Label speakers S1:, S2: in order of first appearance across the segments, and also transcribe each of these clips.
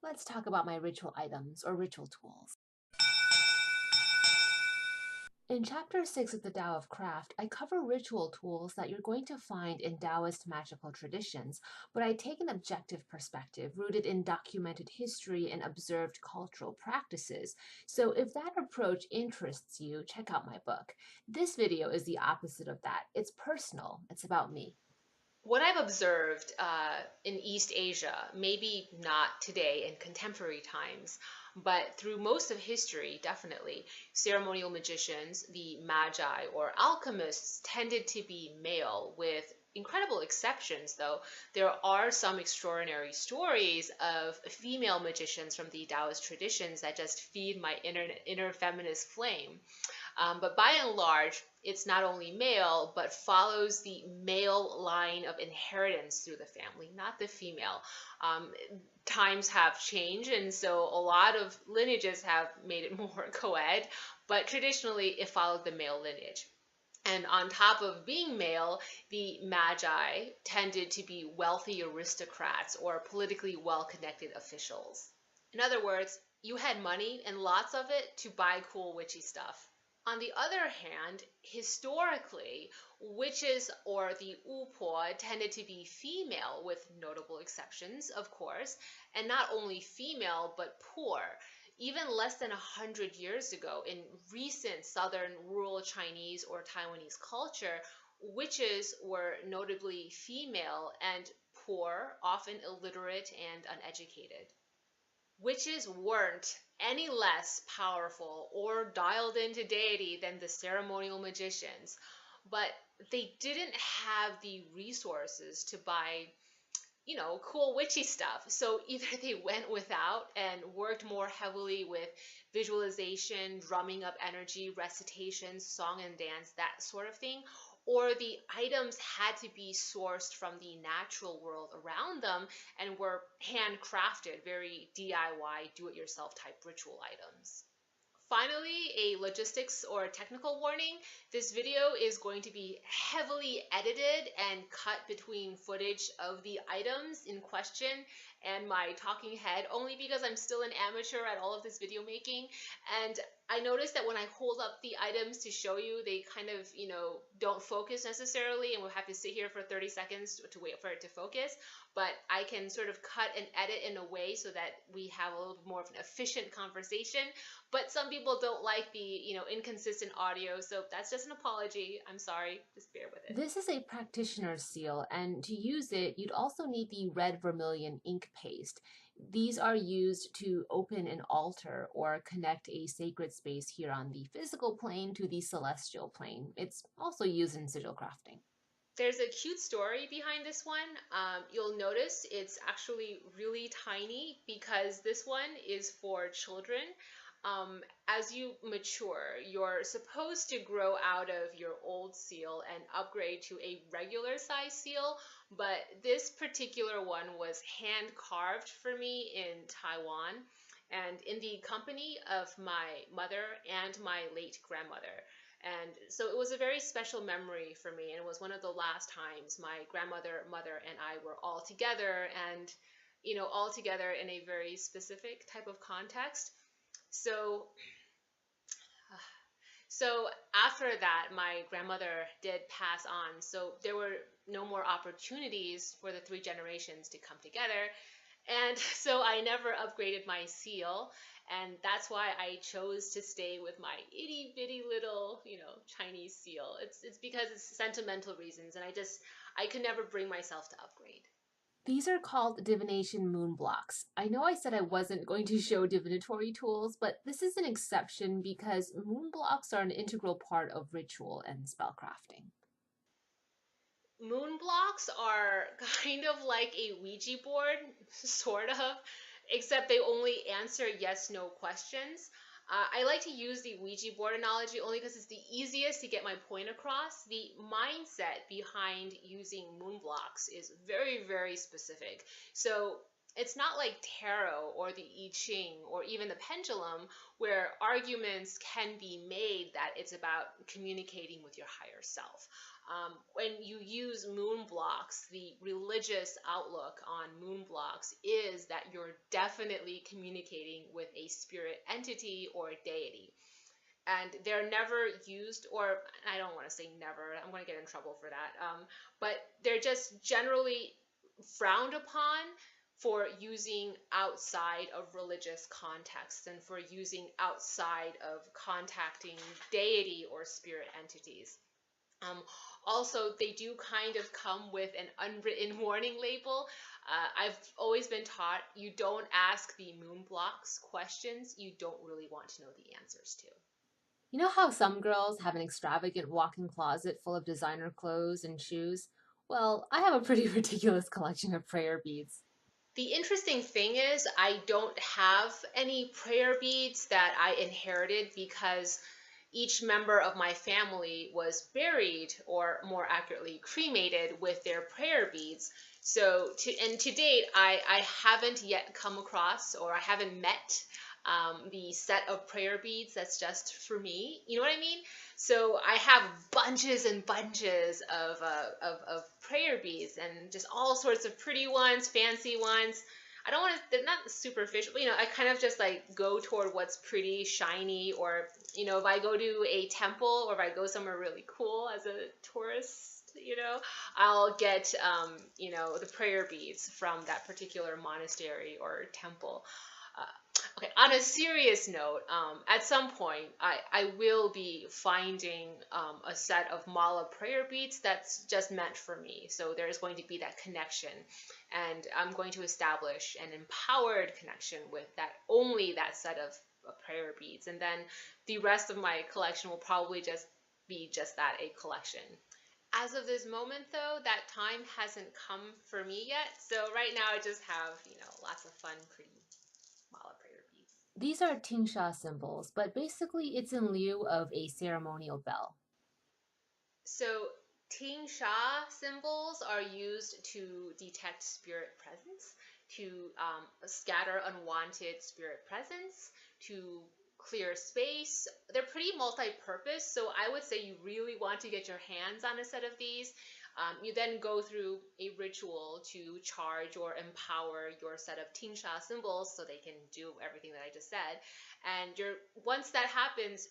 S1: Let's talk about my ritual items or ritual tools. In Chapter 6 of the Tao of Craft, I cover ritual tools that you're going to find in Taoist magical traditions, but I take an objective perspective rooted in documented history and observed cultural practices. So if that approach interests you, check out my book. This video is the opposite of that. It's personal. It's about me.
S2: What I've observed in East Asia, maybe not today in contemporary times, but through most of history, definitely, ceremonial magicians, the magi or alchemists, tended to be male, with incredible exceptions, though. There are some extraordinary stories of female magicians from the Taoist traditions that just feed my inner feminist flame. But by and large, it's not only male, but follows the male line of inheritance through the family, not the female. Times have changed, and so a lot of lineages have made it more co-ed, but traditionally it followed the male lineage. And on top of being male, the magi tended to be wealthy aristocrats or politically well-connected officials. In other words, you had money and lots of it to buy cool witchy stuff. On the other hand, historically, witches or the upo tended to be female, with notable exceptions, of course, and not only female, but poor. Even less than 100 years ago, in recent southern rural Chinese or Taiwanese culture, witches were notably female and poor, often illiterate and uneducated. Witches weren't any less powerful or dialed into deity than the ceremonial magicians, but they didn't have the resources to buy, cool witchy stuff. So either they went without and worked more heavily with visualization, drumming up energy, recitation, song and dance, that sort of thing, or the items had to be sourced from the natural world around them and were handcrafted, very DIY, do-it-yourself type ritual items. Finally, a logistics or technical warning. This video is going to be heavily edited and cut between footage of the items in question and my talking head, only because I'm still an amateur at all of this video making. And I noticed that when I hold up the items to show you, they kind of, don't focus necessarily, and we'll have to sit here for 30 seconds to wait for it to focus. But I can sort of cut and edit in a way so that we have a little bit more of an efficient conversation. But some people don't like the, inconsistent audio, so that's just an apology. I'm sorry, just bear with it.
S1: This is a practitioner seal, and to use it, you'd also need the red vermilion ink paste. These are used to open an altar or connect a sacred space here on the physical plane to the celestial plane. It's also used in sigil crafting.
S2: There's a cute story behind this one. You'll notice it's actually really tiny because this one is for children. As you mature, you're supposed to grow out of your old seal and upgrade to a regular size seal, but this particular one was hand carved for me in Taiwan and in the company of my mother and my late grandmother. And so it was a very special memory for me, and it was one of the last times my grandmother, mother, and I were all together, and all together in a very specific type of context. So, so after that, my grandmother did pass on. So there were no more opportunities for the three generations to come together. And so I never upgraded my seal. And that's why I chose to stay with my itty bitty little, Chinese seal. It's because it's sentimental reasons. And I could never bring myself to upgrade.
S1: These are called divination moon blocks. I know I said I wasn't going to show divinatory tools, but this is an exception because moon blocks are an integral part of ritual and spellcrafting.
S2: Moon blocks are kind of like a Ouija board, sort of, except they only answer yes/no questions. I like to use the Ouija board analogy only because it's the easiest to get my point across. The mindset behind using moon blocks is very, very specific. So it's not like tarot or the I Ching or even the pendulum, where arguments can be made that it's about communicating with your higher self. When you use moon blocks, the religious outlook on moon blocks is that you're definitely communicating with a spirit entity or deity. And they're never used, or I don't want to say never, I'm going to get in trouble for that, but they're just generally frowned upon for using outside of religious contexts and for using outside of contacting deity or spirit entities. Um, Also, they do kind of come with an unwritten warning label. I've always been taught you don't ask the moon blocks questions you don't really want to know the answers to.
S1: You know how some girls have an extravagant walk-in closet full of designer clothes and shoes? Well, I have a pretty ridiculous collection of prayer beads.
S2: The interesting thing is, I don't have any prayer beads that I inherited because each member of my family was buried, or more accurately, cremated with their prayer beads. So, to date, I haven't yet come across, or I haven't met the set of prayer beads that's just for me. You know what I mean? So I have bunches and bunches of prayer beads and just all sorts of pretty ones, fancy ones. I don't want to, they're not superficial, but, I kind of just like go toward what's pretty shiny, or, if I go to a temple or if I go somewhere really cool as a tourist, I'll get, the prayer beads from that particular monastery or temple. Uh, Okay, on a serious note, at some point, I will be finding a set of mala prayer beads that's just meant for me. So there's going to be that connection, and I'm going to establish an empowered connection with that set of prayer beads. And then the rest of my collection will probably just be just that, a collection. As of this moment, though, that time hasn't come for me yet. So right now I just have, lots of fun, pretty mala prayer beads.
S1: These are Tingsha symbols, but basically it's in lieu of a ceremonial bell.
S2: So, Ting Sha symbols are used to detect spirit presence, to scatter unwanted spirit presence, to clear space. They're pretty multi-purpose, so I would say you really want to get your hands on a set of these. You then go through a ritual to charge or empower your set of Tingsha symbols so they can do everything that I just said. And once that happens,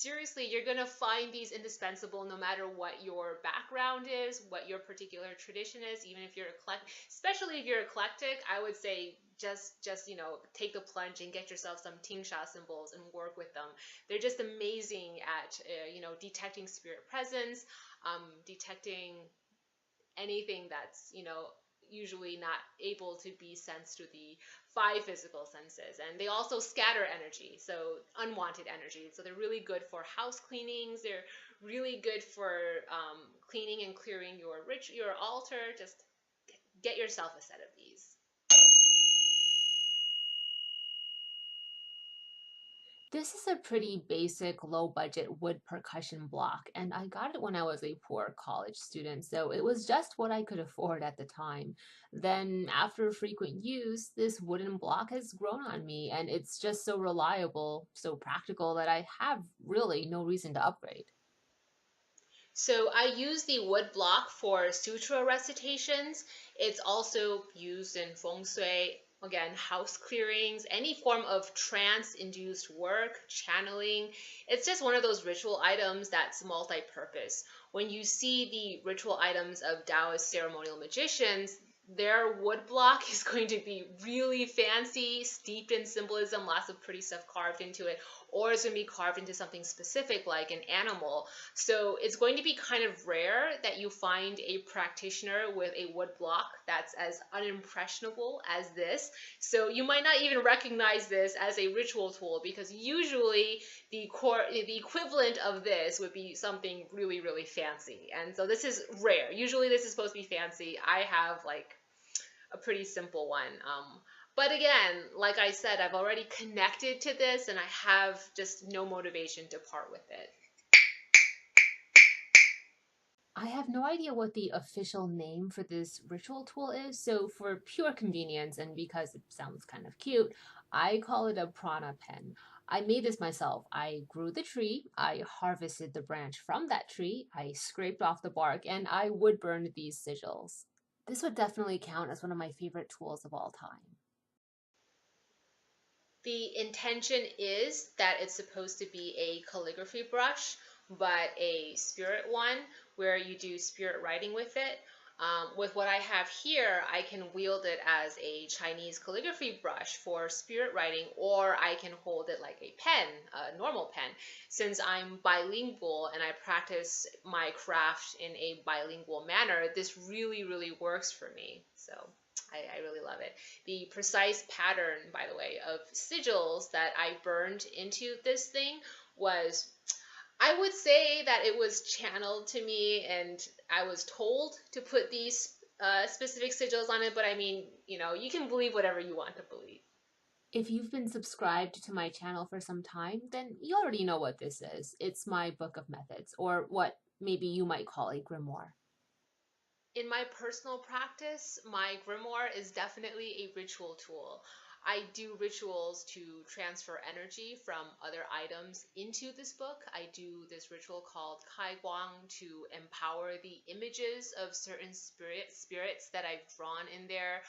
S2: you're gonna find these indispensable no matter what your background is, what your particular tradition is. Even if you're eclectic, especially if you're eclectic, I would say just take the plunge and get yourself some Tingsha symbols and work with them. They're just amazing at detecting spirit presence, detecting anything that's usually not able to be sensed through the five physical senses. And they also scatter energy, so unwanted energy. So they're really good for house cleanings. They're really good for cleaning and clearing your altar. Just get yourself a set of these.
S1: This is a pretty basic low budget wood percussion block, and I got it when I was a poor college student, so it was just what I could afford at the time. Then, after frequent use, this wooden block has grown on me, and it's just so reliable, so practical that I have really no reason to upgrade.
S2: So I use the wood block for sutra recitations. It's also used in feng shui, again, house clearings, any form of trance-induced work, channeling. It's just one of those ritual items that's multi-purpose. When you see the ritual items of Taoist ceremonial magicians, their wood block is going to be really fancy, steeped in symbolism, lots of pretty stuff carved into it, or it's going to be carved into something specific like an animal. So it's going to be kind of rare that you find a practitioner with a wood block that's as unimpressionable as this. So you might not even recognize this as a ritual tool, because usually the equivalent of this would be something really, really fancy. And so this is rare. Usually this is supposed to be fancy. I have like a pretty simple one. But again, like I said, I've already connected to this and I have just no motivation to part with it.
S1: I have no idea what the official name for this ritual tool is, so for pure convenience and because it sounds kind of cute, I call it a prana pen. I made this myself. I grew the tree, I harvested the branch from that tree, I scraped off the bark, and I wood burned these sigils. This would definitely count as one of my favorite tools of all time.
S2: The intention is that it's supposed to be a calligraphy brush, but a spirit one where you do spirit writing with it. With what I have here, I can wield it as a Chinese calligraphy brush for spirit writing, or I can hold it like a pen, a normal pen. Since I'm bilingual and I practice my craft in a bilingual manner, this really, really works for me. So I really love it. The precise pattern, by the way, of sigils that I burned into this thing was, I would say that it was channeled to me and I was told to put these specific sigils on it, but I mean, you can believe whatever you want to believe.
S1: If you've been subscribed to my channel for some time, then you already know what this is. It's my book of methods, or what maybe you might call a grimoire.
S2: In my personal practice, my grimoire is definitely a ritual tool. I do rituals to transfer energy from other items into this book. I do this ritual called Kai Guang to empower the images of certain spirits that I've drawn in there.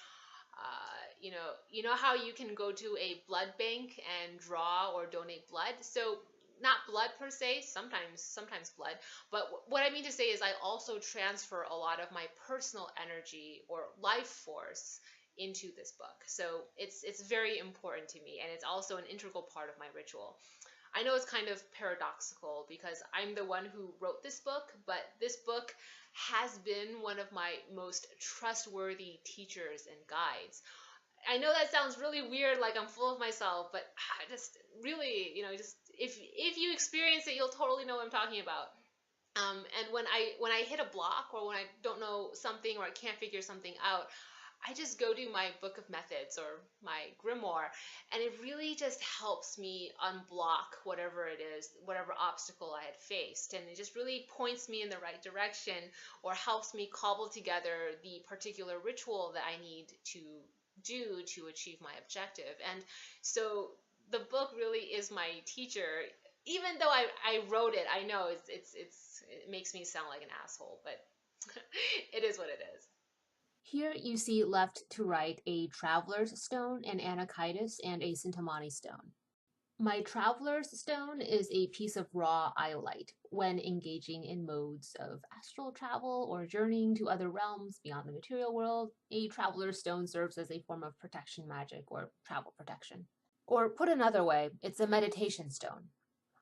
S2: You know how you can go to a blood bank and draw or donate blood. So not blood per se, sometimes blood, but what I mean to say is I also transfer a lot of my personal energy or life force into this book. So it's very important to me, and it's also an integral part of my ritual. I know it's kind of paradoxical because I'm the one who wrote this book, but this book has been one of my most trustworthy teachers and guides. I know that sounds really weird, like I'm full of myself, but I just really, just if you experience it, you'll totally know what I'm talking about. And when I hit a block or when I don't know something or I can't figure something out, I just go to my book of methods or my grimoire, and it really just helps me unblock whatever it is, whatever obstacle I had faced. And it just really points me in the right direction or helps me cobble together the particular ritual that I need to do to achieve my objective. And so the book really is my teacher. Even though I wrote it, I know it makes me sound like an asshole, but it is what it is.
S1: Here you see left to right a traveler's stone, an anakitis, and a sintamani stone. My traveler's stone is a piece of raw iolite. When engaging in modes of astral travel or journeying to other realms beyond the material world, a traveler's stone serves as a form of protection magic or travel protection. Or put another way, it's a meditation stone.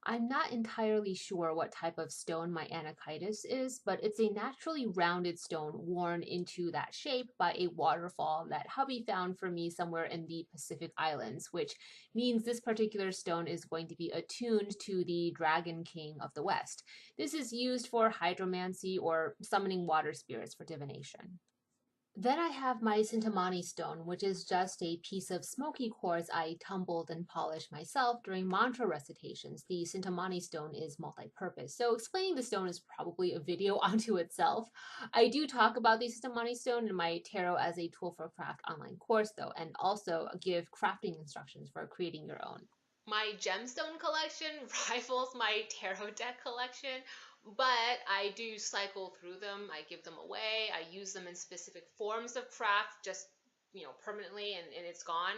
S1: I'm not entirely sure what type of stone my anakitis is, but it's a naturally rounded stone worn into that shape by a waterfall that hubby found for me somewhere in the Pacific Islands, which means this particular stone is going to be attuned to the Dragon King of the West. This is used for hydromancy or summoning water spirits for divination. Then I have my Sintamani stone, which is just a piece of smoky quartz I tumbled and polished myself during mantra recitations. The Sintamani stone is multi-purpose, so explaining the stone is probably a video unto itself. I do talk about the Sintamani stone in my Tarot as a Tool for Craft online course, though, and also give crafting instructions for creating your own.
S2: My gemstone collection rivals my tarot deck collection, but I do cycle through them. I give them away. I use them in specific forms of craft, just permanently, and it's gone.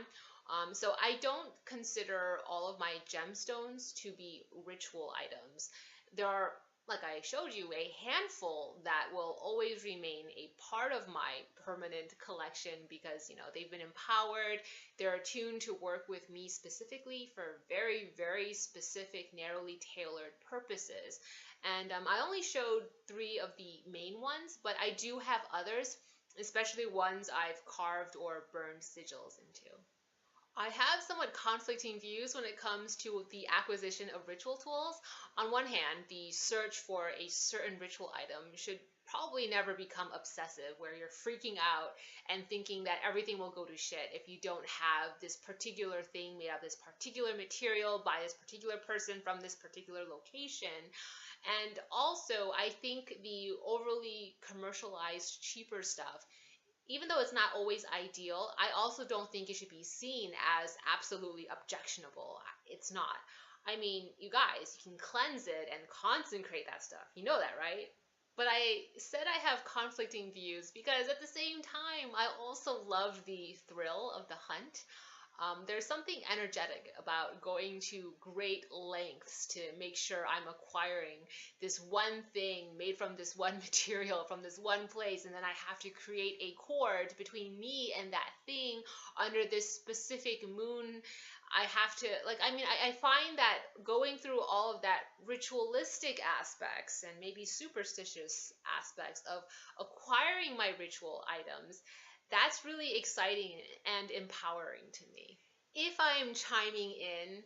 S2: So I don't consider all of my gemstones to be ritual items. There are, like I showed you, a handful that will always remain a part of my permanent collection because they've been empowered, they're attuned to work with me specifically for very, very specific, narrowly tailored purposes. And I only showed three of the main ones, but I do have others, especially ones I've carved or burned sigils into. I have somewhat conflicting views when it comes to the acquisition of ritual tools. On one hand, the search for a certain ritual item should probably never become obsessive where you're freaking out and thinking that everything will go to shit if you don't have this particular thing made out of this particular material by this particular person from this particular location. And also, I think the overly commercialized, cheaper stuff, even though it's not always ideal, I also don't think it should be seen as absolutely objectionable. It's not. I mean, you guys, you can cleanse it and consecrate that stuff. You know that, right? But I said I have conflicting views because at the same time, I also love the thrill of the hunt. There's something energetic about going to great lengths to make sure I'm acquiring this one thing made from this one material from this one place, and then I have to create a cord between me and that thing under this specific moon. I have to, like, I mean, I find that going through all of that ritualistic aspects and maybe superstitious aspects of acquiring my ritual items, that's really exciting and empowering to me. If I'm chiming in,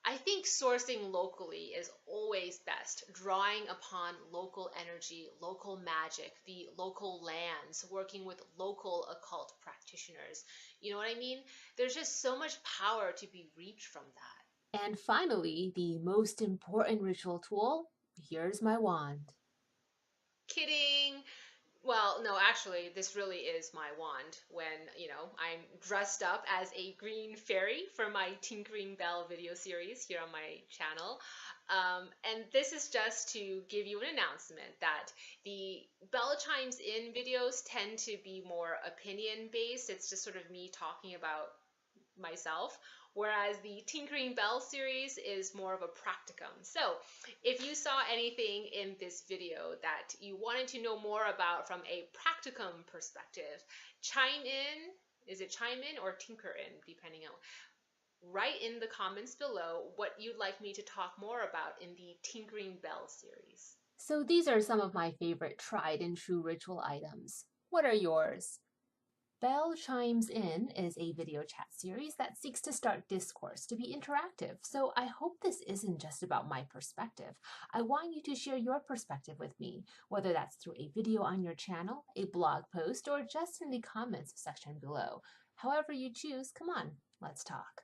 S2: I think sourcing locally is always best, drawing upon local energy, local magic, the local lands, working with local occult practitioners. You know what I mean? There's just so much power to be reaped from that.
S1: And finally, the most important ritual tool, here's my wand.
S2: Kidding. Well, no, actually, this really is my wand when, I'm dressed up as a green fairy for my Tinkering Bell video series here on my channel. And this is just to give you an announcement that the Bell Chimes In videos tend to be more opinion based. It's just sort of me talking about myself, whereas the Tinkering Bell series is more of a practicum. So if you saw anything in this video that you wanted to know more about from a practicum perspective, chime in, is it chime in or tinker in, depending on, write in the comments below what you'd like me to talk more about in the Tinkering Bell series.
S1: So these are some of my favorite tried and true ritual items. What are yours? Bell Chimes In is a video chat series that seeks to start discourse, to be interactive. So I hope this isn't just about my perspective. I want you to share your perspective with me, whether that's through a video on your channel, a blog post, or just in the comments section below. However you choose, come on, let's talk.